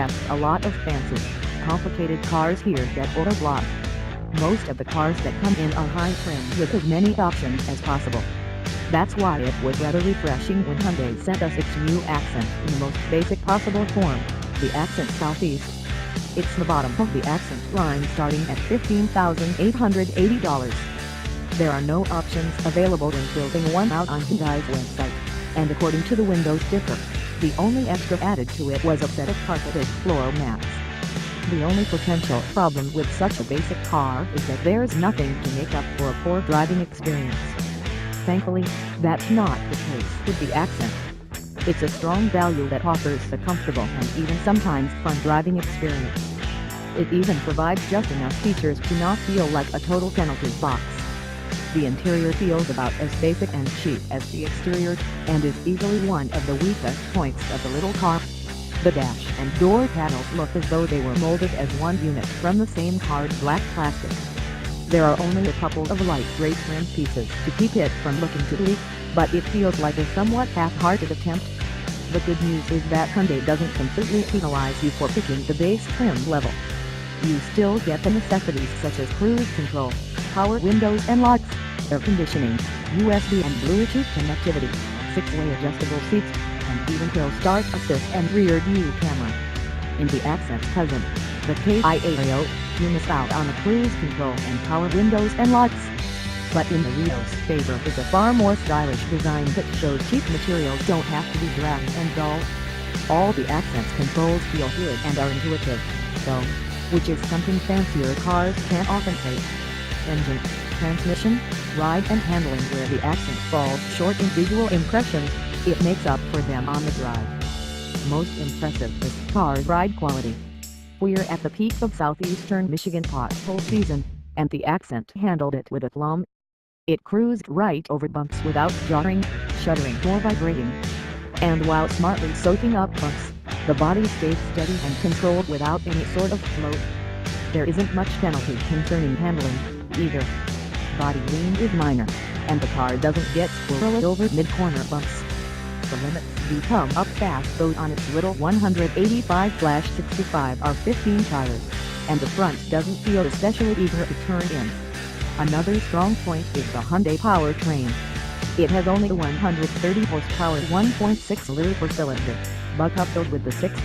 has a lot of fancy, complicated cars here that auto block. Most of the cars that come in are high trim with as many options as possible. That's why it was rather refreshing when Hyundai sent us its new Accent in the most basic possible form, the Accent Southeast. It's the bottom of the Accent line starting at $15,880. There are no options available when building one out on Hyundai's website, and according to the window sticker, the only extra added to it was a set of carpeted floor mats. The only potential problem with such a basic car is that there's nothing to make up for a poor driving experience. Thankfully, that's not the case with the Accent. It's a strong value that offers a comfortable and even sometimes fun driving experience. It even provides just enough features to not feel like a total penalty box. The interior feels about as basic and cheap as the exterior, and is easily one of the weakest points of the little car. The dash and door panels look as though they were molded as one unit from the same hard black plastic. There are only a couple of light gray trim pieces to keep it from looking too bleak, but it feels like a somewhat half-hearted attempt. The good news is that Hyundai doesn't completely penalize you for picking the base trim level. You still get the necessities such as cruise control, power windows and locks, air conditioning, USB and Bluetooth connectivity, 6-way adjustable seats, and even hill start assist and rear view camera. In the Accent's cousin, the Kia Rio, you miss out on the cruise control and power windows and locks. But in the Rio's favor is a far more stylish design that shows cheap materials don't have to be drab and dull. All the Accent's controls feel good and are intuitive, though, which is something fancier cars can't often say. Engine, transmission, ride and handling where the Accent falls short in visual impressions, it makes up for them on the drive. Most impressive is the car's ride quality. We're at the peak of southeastern Michigan pothole season, and the Accent handled it with aplomb. It cruised right over bumps without jarring, shuddering or vibrating. And while smartly soaking up bumps, the body stayed steady and controlled without any sort of float. There isn't much penalty concerning handling, either. Body lean is minor, and the car doesn't get squirrely over mid-corner bumps. The limits do come up fast though on its little 185/65 R15 tires, and the front doesn't feel especially eager to turn in. Another strong point is the Hyundai powertrain. It has only a 130 horsepower 1.6 liter per cylinder, buck-coupled with the 6.